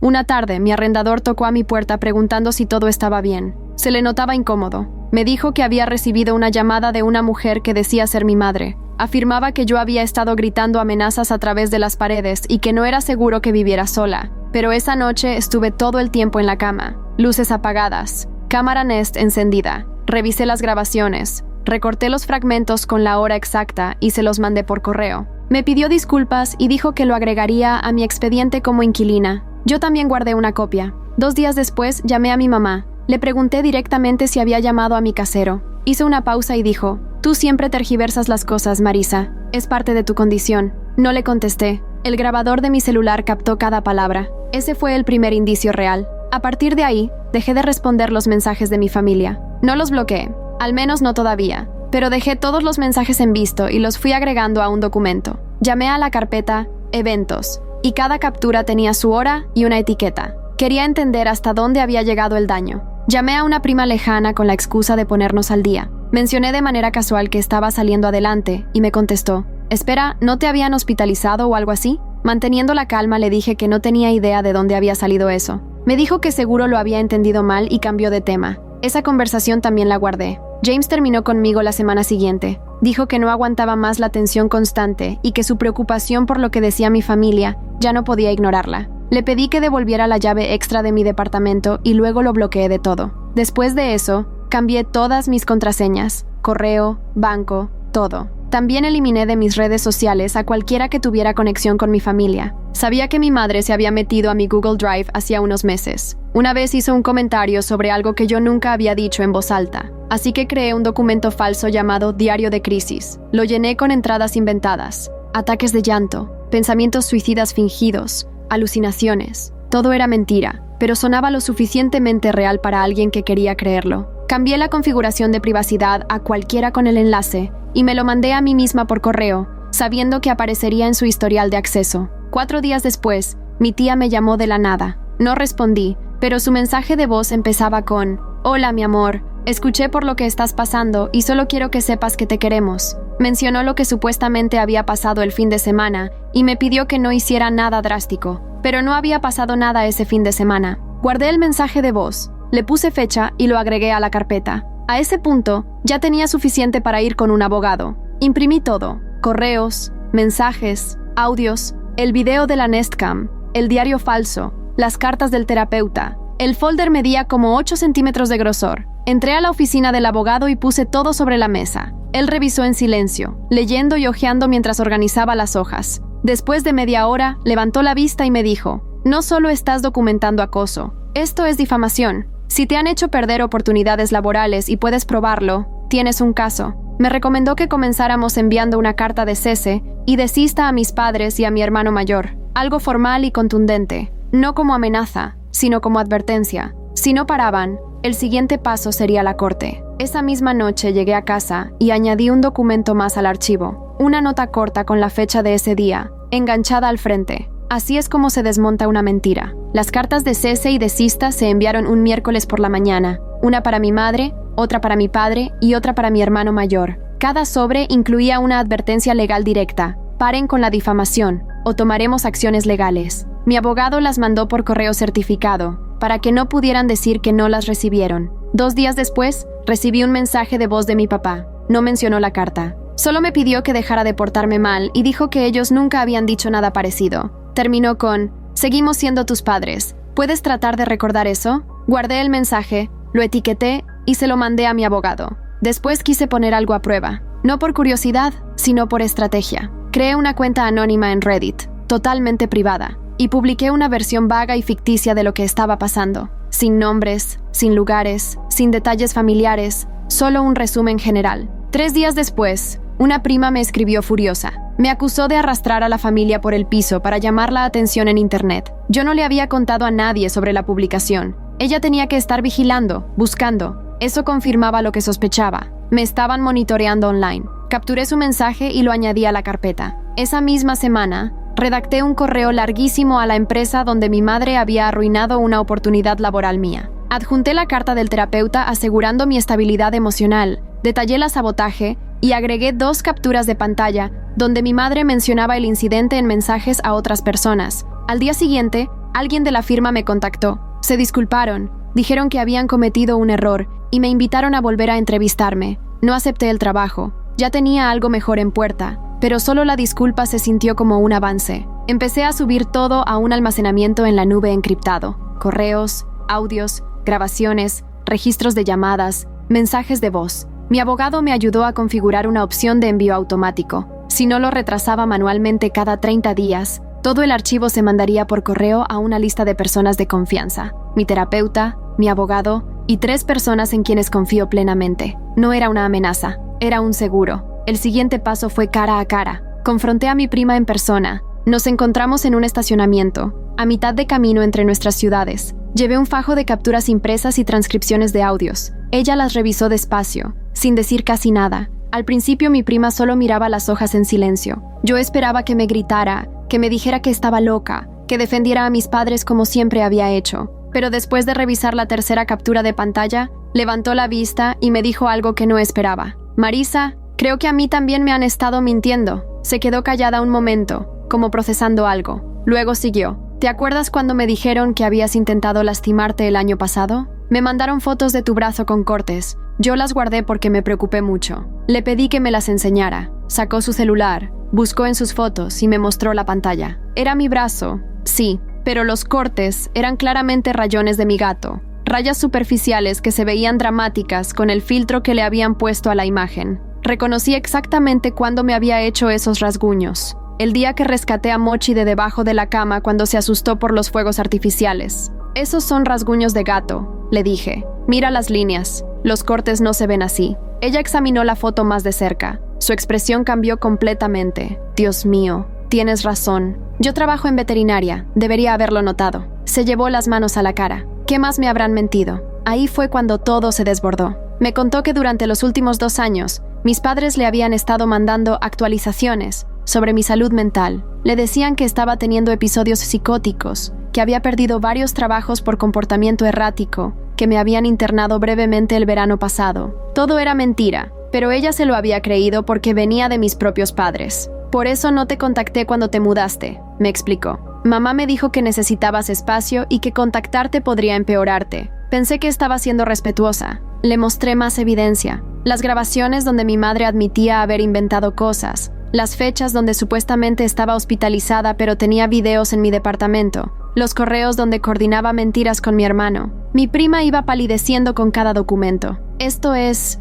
Una tarde, mi arrendador tocó a mi puerta preguntando si todo estaba bien. Se le notaba incómodo. Me dijo que había recibido una llamada de una mujer que decía ser mi madre. Afirmaba que yo había estado gritando amenazas a través de las paredes y que no era seguro que viviera sola. Pero esa noche estuve todo el tiempo en la cama. Luces apagadas. Cámara Nest encendida. Revisé las grabaciones. Recorté los fragmentos con la hora exacta y se los mandé por correo. Me pidió disculpas y dijo que lo agregaría a mi expediente como inquilina. Yo también guardé una copia. 2 días después llamé a mi mamá. Le pregunté directamente si había llamado a mi casero. Hizo una pausa y dijo: «Tú siempre tergiversas las cosas, Marisa. Es parte de tu condición». No le contesté. El grabador de mi celular captó cada palabra. Ese fue el primer indicio real. A partir de ahí, dejé de responder los mensajes de mi familia. No los bloqueé, al menos no todavía, pero dejé todos los mensajes en visto y los fui agregando a un documento. Llamé a la carpeta Eventos, y cada captura tenía su hora y una etiqueta. Quería entender hasta dónde había llegado el daño. Llamé a una prima lejana con la excusa de ponernos al día. Mencioné de manera casual que estaba saliendo adelante y me contestó: «Espera, ¿no te habían hospitalizado o algo así?». Manteniendo la calma le dije que no tenía idea de dónde había salido eso. Me dijo que seguro lo había entendido mal y cambió de tema. Esa conversación también la guardé. James terminó conmigo la semana siguiente. Dijo que no aguantaba más la tensión constante y que su preocupación por lo que decía mi familia ya no podía ignorarla. Le pedí que devolviera la llave extra de mi departamento y luego lo bloqueé de todo. Después de eso, cambié todas mis contraseñas, correo, banco, todo. También eliminé de mis redes sociales a cualquiera que tuviera conexión con mi familia. Sabía que mi madre se había metido a mi Google Drive hacía unos meses. Una vez hizo un comentario sobre algo que yo nunca había dicho en voz alta, así que creé un documento falso llamado Diario de Crisis. Lo llené con entradas inventadas, ataques de llanto, pensamientos suicidas fingidos, alucinaciones. Todo era mentira, pero sonaba lo suficientemente real para alguien que quería creerlo. Cambié la configuración de privacidad a cualquiera con el enlace y me lo mandé a mí misma por correo, sabiendo que aparecería en su historial de acceso. 4 días después, mi tía me llamó de la nada. No respondí, pero su mensaje de voz empezaba con: «Hola, mi amor, escuché por lo que estás pasando y solo quiero que sepas que te queremos». Mencionó lo que supuestamente había pasado el fin de semana y me pidió que no hiciera nada drástico, pero no había pasado nada ese fin de semana. Guardé el mensaje de voz, le puse fecha y lo agregué a la carpeta. A ese punto, ya tenía suficiente para ir con un abogado. Imprimí todo: correos, mensajes, audios, el video de la Nestcam, el diario falso, las cartas del terapeuta. El folder medía como 8 centímetros de grosor. Entré a la oficina del abogado y puse todo sobre la mesa. Él revisó en silencio, leyendo y hojeando mientras organizaba las hojas. Después de media hora, levantó la vista y me dijo: «No solo estás documentando acoso, esto es difamación. Si te han hecho perder oportunidades laborales y puedes probarlo, tienes un caso». Me recomendó que comenzáramos enviando una carta de cese y desista a mis padres y a mi hermano mayor. Algo formal y contundente, no como amenaza, sino como advertencia. Si no paraban, el siguiente paso sería la corte. Esa misma noche llegué a casa y añadí un documento más al archivo. Una nota corta con la fecha de ese día, enganchada al frente. Así es como se desmonta una mentira. Las cartas de cese y desista se enviaron un miércoles por la mañana. Una para mi madre, otra para mi padre y otra para mi hermano mayor. Cada sobre incluía una advertencia legal directa: «Paren con la difamación o tomaremos acciones legales». Mi abogado las mandó por correo certificado, para que no pudieran decir que no las recibieron. 2 días después, recibí un mensaje de voz de mi papá. No mencionó la carta. Solo me pidió que dejara de portarme mal y dijo que ellos nunca habían dicho nada parecido. Terminó con: «Seguimos siendo tus padres. ¿Puedes tratar de recordar eso?». Guardé el mensaje, lo etiqueté y se lo mandé a mi abogado. Después quise poner algo a prueba. No por curiosidad, sino por estrategia. Creé una cuenta anónima en Reddit, totalmente privada, y publiqué una versión vaga y ficticia de lo que estaba pasando. Sin nombres, sin lugares, sin detalles familiares, solo un resumen general. 3 días después, una prima me escribió furiosa. Me acusó de arrastrar a la familia por el piso para llamar la atención en internet. Yo no le había contado a nadie sobre la publicación. Ella tenía que estar vigilando, buscando. Eso confirmaba lo que sospechaba. Me estaban monitoreando online. Capturé su mensaje y lo añadí a la carpeta. Esa misma semana, redacté un correo larguísimo a la empresa donde mi madre había arruinado una oportunidad laboral mía. Adjunté la carta del terapeuta asegurando mi estabilidad emocional, detallé el sabotaje y agregué 2 capturas de pantalla donde mi madre mencionaba el incidente en mensajes a otras personas. Al día siguiente, Alguien de la firma me contactó. Se disculparon, dijeron que habían cometido un error y me invitaron a volver a entrevistarme. No acepté el trabajo. Ya tenía algo mejor en puerta, pero solo la disculpa se sintió como un avance. Empecé a subir todo a un almacenamiento en la nube encriptado. Correos, audios, grabaciones, registros de llamadas, mensajes de voz. Mi abogado me ayudó a configurar una opción de envío automático. Si no lo retrasaba manualmente cada 30 días, todo el archivo se mandaría por correo a una lista de personas de confianza. Mi terapeuta, mi abogado y 3 personas en quienes confío plenamente. No era una amenaza, era un seguro. El siguiente paso fue cara a cara. Confronté a mi prima en persona. Nos encontramos en un estacionamiento, a mitad de camino entre nuestras ciudades. Llevé un fajo de capturas impresas y transcripciones de audios. Ella las revisó despacio, sin decir casi nada. Al principio mi prima solo miraba las hojas en silencio. Yo esperaba que me gritara, que me dijera que estaba loca, que defendiera a mis padres como siempre había hecho. Pero después de revisar la tercera captura de pantalla, levantó la vista y me dijo algo que no esperaba. Marisa, creo que a mí también me han estado mintiendo. Se quedó callada un momento, como procesando algo. Luego siguió. ¿Te acuerdas cuando me dijeron que habías intentado lastimarte el año pasado? Me mandaron fotos de tu brazo con cortes. Yo las guardé porque me preocupé mucho. Le pedí que me las enseñara. Sacó su celular, buscó en sus fotos y me mostró la pantalla. Era mi brazo, sí, pero los cortes eran claramente rayones de mi gato. Rayas superficiales que se veían dramáticas con el filtro que le habían puesto a la imagen. Reconocí exactamente cuándo me había hecho esos rasguños. El día que rescaté a Mochi de debajo de la cama cuando se asustó por los fuegos artificiales. Esos son rasguños de gato, le dije. Mira las líneas. Los cortes no se ven así. Ella examinó la foto más de cerca. Su expresión cambió completamente. Dios mío, tienes razón. Yo trabajo en veterinaria. Debería haberlo notado. Se llevó las manos a la cara. ¿Qué más me habrán mentido? Ahí fue cuando todo se desbordó. Me contó que durante los últimos 2 años, mis padres le habían estado mandando actualizaciones sobre mi salud mental. Le decían que estaba teniendo episodios psicóticos, que había perdido varios trabajos por comportamiento errático, que me habían internado brevemente el verano pasado. Todo era mentira, pero ella se lo había creído porque venía de mis propios padres. Por eso no te contacté cuando te mudaste, me explicó. Mamá me dijo que necesitabas espacio y que contactarte podría empeorarte. Pensé que estaba siendo respetuosa. Le mostré más evidencia. Las grabaciones donde mi madre admitía haber inventado cosas. Las fechas donde supuestamente estaba hospitalizada pero tenía videos en mi departamento. Los correos donde coordinaba mentiras con mi hermano. Mi prima iba palideciendo con cada documento. Esto es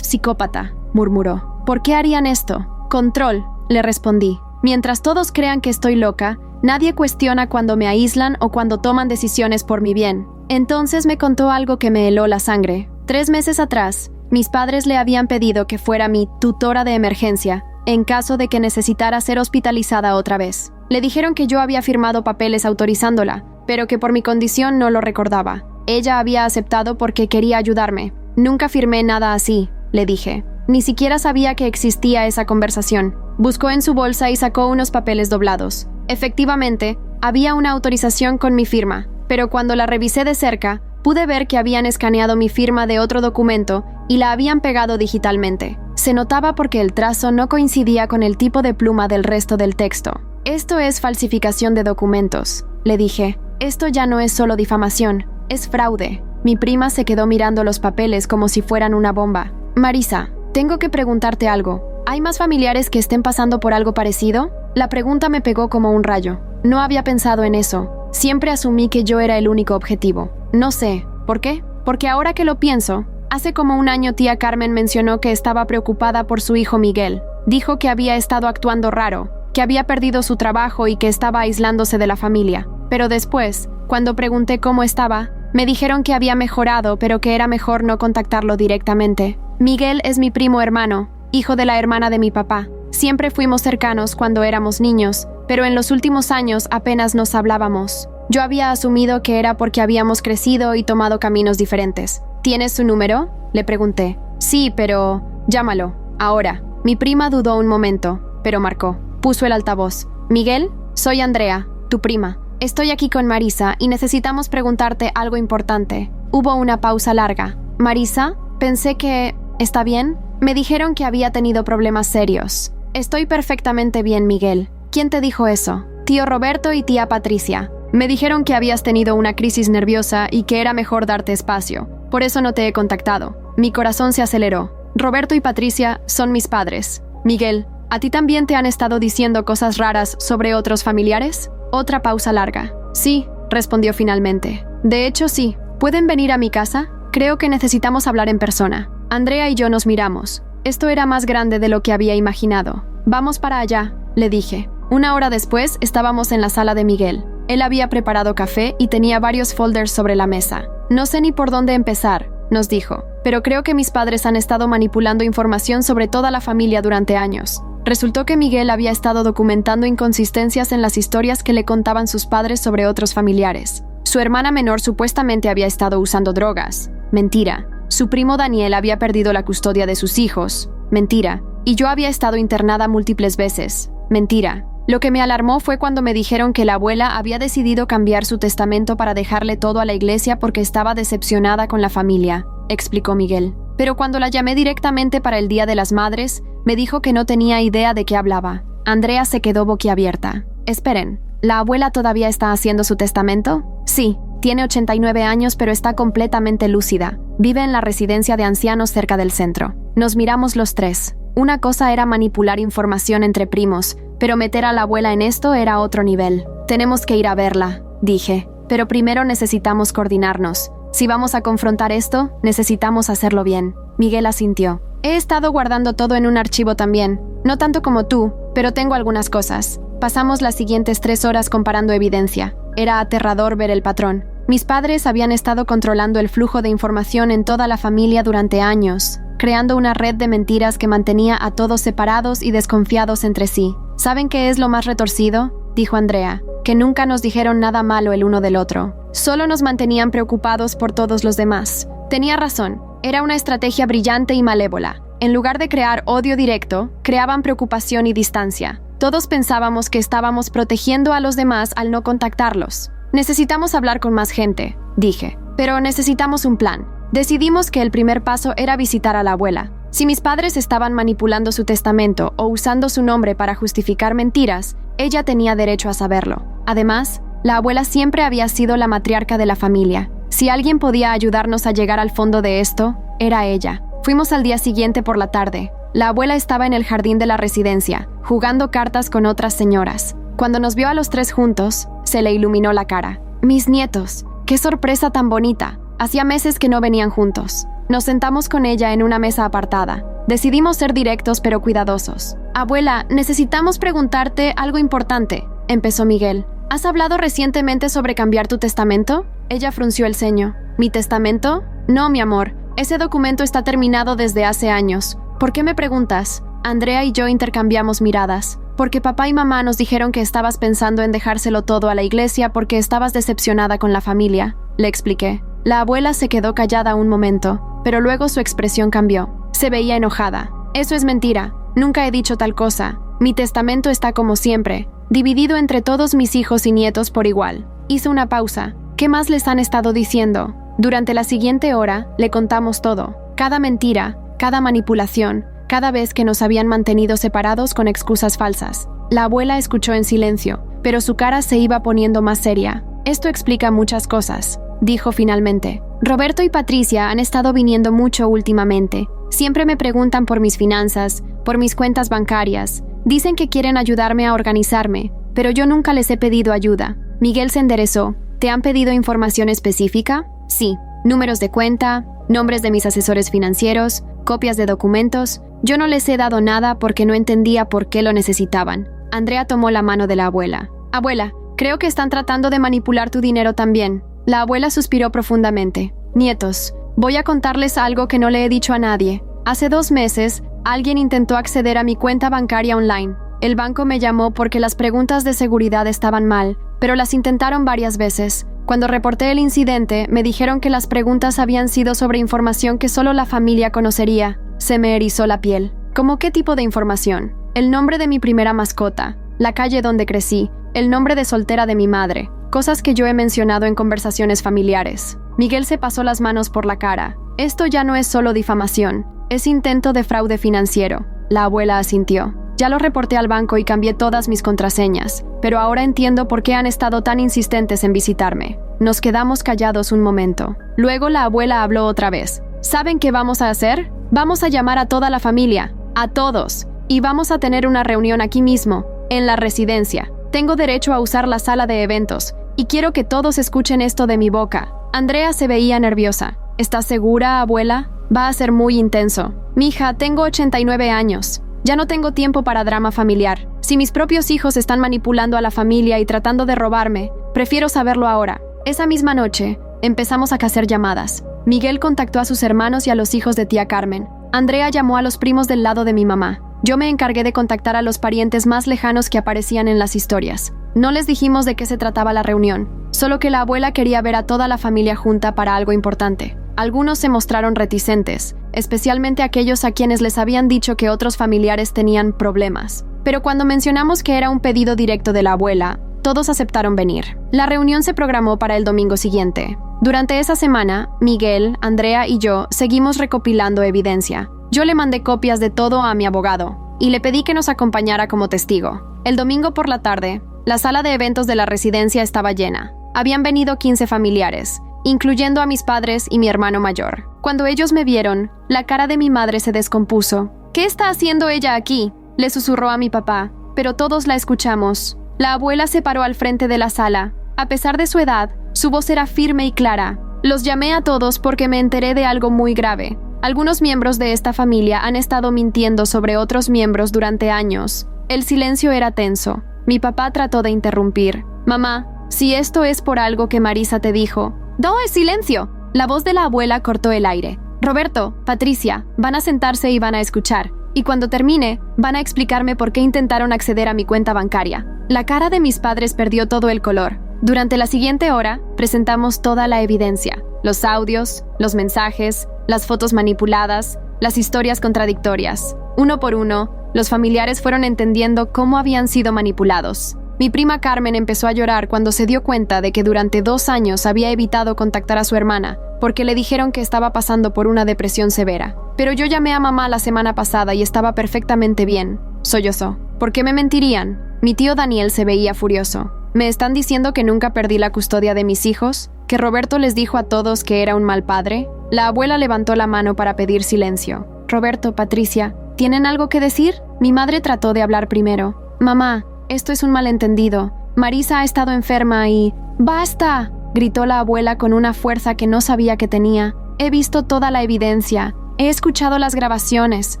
psicópata, murmuró. ¿Por qué harían esto? Control, le respondí. Mientras todos crean que estoy loca, nadie cuestiona cuando me aíslan o cuando toman decisiones por mi bien. Entonces me contó algo que me heló la sangre. 3 meses atrás, mis padres le habían pedido que fuera mi tutora de emergencia en caso de que necesitara ser hospitalizada otra vez. Le dijeron que yo había firmado papeles autorizándola, pero que por mi condición no lo recordaba. Ella había aceptado porque quería ayudarme. Nunca firmé nada así, le dije. Ni siquiera sabía que existía esa conversación. Buscó en su bolsa y sacó unos papeles doblados. Efectivamente, había una autorización con mi firma, pero cuando la revisé de cerca, pude ver que habían escaneado mi firma de otro documento y la habían pegado digitalmente. Se notaba porque el trazo no coincidía con el tipo de pluma del resto del texto. Esto es falsificación de documentos, le dije. Esto ya no es solo difamación, es fraude. Mi prima se quedó mirando los papeles como si fueran una bomba. Marisa, tengo que preguntarte algo. ¿Hay más familiares que estén pasando por algo parecido? La pregunta me pegó como un rayo. No había pensado en eso. Siempre asumí que yo era el único objetivo. No sé, ¿por qué? Porque ahora que lo pienso, hace como 1 año tía Carmen mencionó que estaba preocupada por su hijo Miguel. Dijo que había estado actuando raro, que había perdido su trabajo y que estaba aislándose de la familia. Pero después, cuando pregunté cómo estaba, me dijeron que había mejorado, pero que era mejor no contactarlo directamente. Miguel es mi primo hermano, hijo de la hermana de mi papá. Siempre fuimos cercanos cuando éramos niños, pero en los últimos años apenas nos hablábamos. Yo había asumido que era porque habíamos crecido y tomado caminos diferentes. ¿Tienes su número?, le pregunté. Sí, pero... llámalo, ahora. Mi prima dudó un momento, pero marcó. Puso el altavoz. Miguel, soy Andrea, tu prima. Estoy aquí con Marisa y necesitamos preguntarte algo importante. Hubo una pausa larga. Marisa, pensé que... ¿está bien? Me dijeron que había tenido problemas serios. Estoy perfectamente bien, Miguel. ¿Quién te dijo eso? Tío Roberto y tía Patricia. Me dijeron que habías tenido una crisis nerviosa y que era mejor darte espacio. Por eso no te he contactado. Mi corazón se aceleró. Roberto y Patricia son mis padres. Miguel, ¿a ti también te han estado diciendo cosas raras sobre otros familiares? Otra pausa larga. Sí, respondió finalmente. De hecho, sí. ¿Pueden venir a mi casa? Creo que necesitamos hablar en persona. Andrea y yo nos miramos. Esto era más grande de lo que había imaginado. Vamos para allá, le dije. Una hora después estábamos en la sala de Miguel. Él había preparado café y tenía varios folders sobre la mesa. No sé ni por dónde empezar, nos dijo, pero creo que mis padres han estado manipulando información sobre toda la familia durante años. Resultó que Miguel había estado documentando inconsistencias en las historias que le contaban sus padres sobre otros familiares. Su hermana menor supuestamente había estado usando drogas. Mentira. Su primo Daniel había perdido la custodia de sus hijos. Mentira. Y yo había estado internada múltiples veces. Mentira. Lo que me alarmó fue cuando me dijeron que la abuela había decidido cambiar su testamento para dejarle todo a la iglesia porque estaba decepcionada con la familia, explicó Miguel. Pero cuando la llamé directamente para el Día de las Madres, me dijo que no tenía idea de qué hablaba. Andrea se quedó boquiabierta. Esperen, ¿la abuela todavía está haciendo su testamento? Sí, tiene 89 años pero está completamente lúcida. Vive en la residencia de ancianos cerca del centro. Nos miramos los tres. Una cosa era manipular información entre primos, pero meter a la abuela en esto era otro nivel. Tenemos que ir a verla, dije, pero primero necesitamos coordinarnos. Si vamos a confrontar esto, necesitamos hacerlo bien. Miguel asintió. He estado guardando todo en un archivo también. No tanto como tú, pero tengo algunas cosas. Pasamos las siguientes 3 horas comparando evidencia. Era aterrador ver el patrón. Mis padres habían estado controlando el flujo de información en toda la familia durante años, creando una red de mentiras que mantenía a todos separados y desconfiados entre sí. ¿Saben qué es lo más retorcido?, dijo Andrea, que nunca nos dijeron nada malo el uno del otro. Solo nos mantenían preocupados por todos los demás. Tenía razón, era una estrategia brillante y malévola. En lugar de crear odio directo, creaban preocupación y distancia. Todos pensábamos que estábamos protegiendo a los demás al no contactarlos. Necesitamos hablar con más gente, dije, pero necesitamos un plan. Decidimos que el primer paso era visitar a la abuela. Si mis padres estaban manipulando su testamento o usando su nombre para justificar mentiras, ella tenía derecho a saberlo. Además, la abuela siempre había sido la matriarca de la familia. Si alguien podía ayudarnos a llegar al fondo de esto, era ella. Fuimos al día siguiente por la tarde. La abuela estaba en el jardín de la residencia, jugando cartas con otras señoras. Cuando nos vio a los tres juntos, se le iluminó la cara. ¡Mis nietos! ¡Qué sorpresa tan bonita! Hacía meses que no venían juntos. Nos sentamos con ella en una mesa apartada. Decidimos ser directos pero cuidadosos. Abuela, necesitamos preguntarte algo importante, empezó Miguel. ¿Has hablado recientemente sobre cambiar tu testamento? Ella frunció el ceño. ¿Mi testamento? No, mi amor. Ese documento está terminado desde hace años. ¿Por qué me preguntas? Andrea y yo intercambiamos miradas. Porque papá y mamá nos dijeron que estabas pensando en dejárselo todo a la iglesia porque estabas decepcionada con la familia, le expliqué. La abuela se quedó callada un momento, pero luego su expresión cambió. Se veía enojada. Eso es mentira. Nunca he dicho tal cosa. Mi testamento está como siempre, dividido entre todos mis hijos y nietos por igual. Hizo una pausa. ¿Qué más les han estado diciendo? Durante la siguiente hora, le contamos todo. Cada mentira, cada manipulación, cada vez que nos habían mantenido separados con excusas falsas. La abuela escuchó en silencio, pero su cara se iba poniendo más seria. Esto explica muchas cosas, dijo finalmente. Roberto y Patricia han estado viniendo mucho últimamente. Siempre me preguntan por mis finanzas, por mis cuentas bancarias. Dicen que quieren ayudarme a organizarme, pero yo nunca les he pedido ayuda. Miguel se enderezó. ¿Te han pedido información específica? Sí. Números de cuenta, nombres de mis asesores financieros, copias de documentos. Yo no les he dado nada porque no entendía por qué lo necesitaban. Andrea tomó la mano de la abuela. Abuela, creo que están tratando de manipular tu dinero también. La abuela suspiró profundamente. Nietos, voy a contarles algo que no le he dicho a nadie. Hace 2 meses, alguien intentó acceder a mi cuenta bancaria online. El banco me llamó porque las preguntas de seguridad estaban mal, pero las intentaron varias veces. Cuando reporté el incidente, me dijeron que las preguntas habían sido sobre información que solo la familia conocería. Se me erizó la piel. ¿Cómo qué tipo de información? El nombre de mi primera mascota, la calle donde crecí, el nombre de soltera de mi madre, cosas que yo he mencionado en conversaciones familiares. Miguel se pasó las manos por la cara. Esto ya no es solo difamación, es intento de fraude financiero. La abuela asintió. Ya lo reporté al banco y cambié todas mis contraseñas, pero ahora entiendo por qué han estado tan insistentes en visitarme. Nos quedamos callados un momento. Luego la abuela habló otra vez. ¿Saben qué vamos a hacer? Vamos a llamar a toda la familia, a todos, y vamos a tener una reunión aquí mismo, en la residencia. Tengo derecho a usar la sala de eventos, y quiero que todos escuchen esto de mi boca. Andrea se veía nerviosa. ¿Estás segura, abuela? Va a ser muy intenso. Mija, tengo 89 años. Ya no tengo tiempo para drama familiar. Si mis propios hijos están manipulando a la familia y tratando de robarme, prefiero saberlo ahora. Esa misma noche, empezamos a hacer llamadas. Miguel contactó a sus hermanos y a los hijos de tía Carmen. Andrea llamó a los primos del lado de mi mamá. Yo me encargué de contactar a los parientes más lejanos que aparecían en las historias. No les dijimos de qué se trataba la reunión, solo que la abuela quería ver a toda la familia junta para algo importante. Algunos se mostraron reticentes, especialmente aquellos a quienes les habían dicho que otros familiares tenían problemas. Pero cuando mencionamos que era un pedido directo de la abuela, todos aceptaron venir. La reunión se programó para el domingo siguiente. Durante esa semana, Miguel, Andrea y yo seguimos recopilando evidencia. Yo le mandé copias de todo a mi abogado y le pedí que nos acompañara como testigo. El domingo por la tarde, la sala de eventos de la residencia estaba llena. Habían venido 15 familiares, incluyendo a mis padres y mi hermano mayor. Cuando ellos me vieron, la cara de mi madre se descompuso. ¿Qué está haciendo ella aquí?, le susurró a mi papá, pero todos la escuchamos. La abuela se paró al frente de la sala. A pesar de su edad, su voz era firme y clara. Los llamé a todos porque me enteré de algo muy grave. Algunos miembros de esta familia han estado mintiendo sobre otros miembros durante años. El silencio era tenso. Mi papá trató de interrumpir. Mamá, si esto es por algo que Marisa te dijo. ¡No, es silencio! La voz de la abuela cortó el aire. Roberto, Patricia, van a sentarse y van a escuchar. Y cuando termine, van a explicarme por qué intentaron acceder a mi cuenta bancaria. La cara de mis padres perdió todo el color. Durante la siguiente hora, presentamos toda la evidencia. Los audios, los mensajes, las fotos manipuladas, las historias contradictorias. Uno por uno, los familiares fueron entendiendo cómo habían sido manipulados. Mi prima Carmen empezó a llorar cuando se dio cuenta de que durante 2 años había evitado contactar a su hermana, porque le dijeron que estaba pasando por una depresión severa. Pero yo llamé a mamá la semana pasada y estaba perfectamente bien. Sollozó. ¿Por qué me mentirían? Mi tío Daniel se veía furioso. ¿Me están diciendo que nunca perdí la custodia de mis hijos? ¿Que Roberto les dijo a todos que era un mal padre? La abuela levantó la mano para pedir silencio. Roberto, Patricia, ¿tienen algo que decir? Mi madre trató de hablar primero. Mamá, esto es un malentendido. Marisa ha estado enferma y... ¡Basta!, gritó la abuela con una fuerza que no sabía que tenía. He visto toda la evidencia. He escuchado las grabaciones.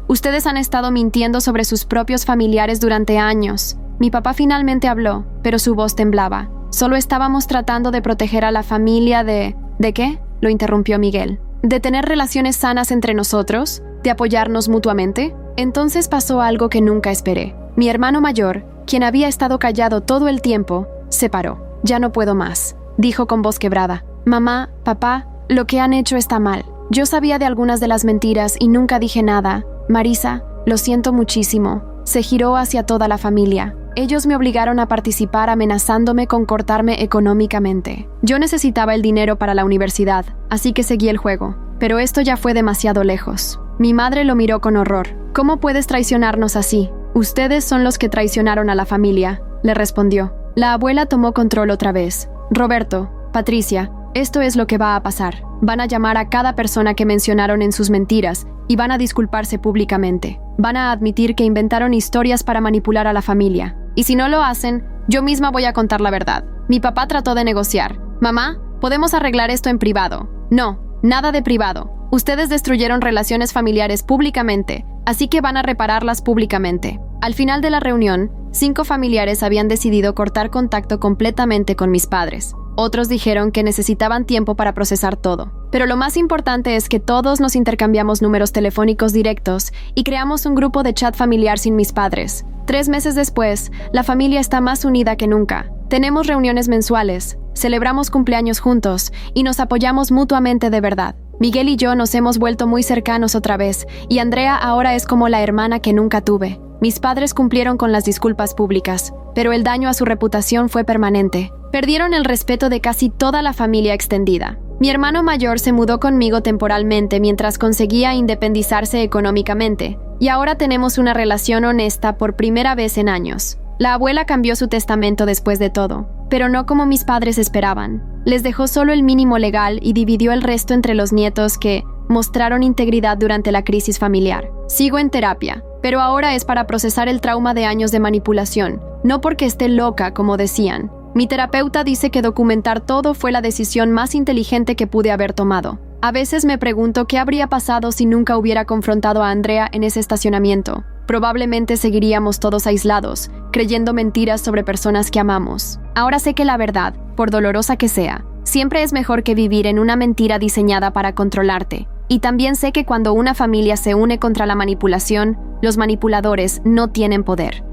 Ustedes han estado mintiendo sobre sus propios familiares durante años. Mi papá finalmente habló, pero su voz temblaba. Solo estábamos tratando de proteger a la familia de... ¿De qué?, lo interrumpió Miguel. ¿De tener relaciones sanas entre nosotros? ¿De apoyarnos mutuamente? Entonces pasó algo que nunca esperé. Mi hermano mayor, quien había estado callado todo el tiempo, se paró. Ya no puedo más, dijo con voz quebrada. Mamá, papá, lo que han hecho está mal. Yo sabía de algunas de las mentiras y nunca dije nada. Marisa, lo siento muchísimo. Se giró hacia toda la familia. Ellos me obligaron a participar amenazándome con cortarme económicamente. Yo necesitaba el dinero para la universidad, así que seguí el juego. Pero esto ya fue demasiado lejos. Mi madre lo miró con horror. ¿Cómo puedes traicionarnos así? Ustedes son los que traicionaron a la familia, le respondió. La abuela tomó control otra vez. Roberto, Patricia, esto es lo que va a pasar. Van a llamar a cada persona que mencionaron en sus mentiras y van a disculparse públicamente. Van a admitir que inventaron historias para manipular a la familia. Y si no lo hacen, yo misma voy a contar la verdad. Mi papá trató de negociar. Mamá, podemos arreglar esto en privado. No, nada de privado. Ustedes destruyeron relaciones familiares públicamente, así que van a repararlas públicamente. Al final de la reunión, 5 familiares habían decidido cortar contacto completamente con mis padres. Otros dijeron que necesitaban tiempo para procesar todo. Pero lo más importante es que todos nos intercambiamos números telefónicos directos y creamos un grupo de chat familiar sin mis padres. 3 meses después, la familia está más unida que nunca. Tenemos reuniones mensuales, celebramos cumpleaños juntos y nos apoyamos mutuamente de verdad. Miguel y yo nos hemos vuelto muy cercanos otra vez y Andrea ahora es como la hermana que nunca tuve. Mis padres cumplieron con las disculpas públicas, pero el daño a su reputación fue permanente. Perdieron el respeto de casi toda la familia extendida. Mi hermano mayor se mudó conmigo temporalmente mientras conseguía independizarse económicamente, y ahora tenemos una relación honesta por primera vez en años. La abuela cambió su testamento después de todo, pero no como mis padres esperaban. Les dejó solo el mínimo legal y dividió el resto entre los nietos que mostraron integridad durante la crisis familiar. Sigo en terapia, pero ahora es para procesar el trauma de años de manipulación, no porque esté loca, como decían. Mi terapeuta dice que documentar todo fue la decisión más inteligente que pude haber tomado. A veces me pregunto qué habría pasado si nunca hubiera confrontado a Andrea en ese estacionamiento. Probablemente seguiríamos todos aislados, creyendo mentiras sobre personas que amamos. Ahora sé que la verdad, por dolorosa que sea, siempre es mejor que vivir en una mentira diseñada para controlarte. Y también sé que cuando una familia se une contra la manipulación, los manipuladores no tienen poder.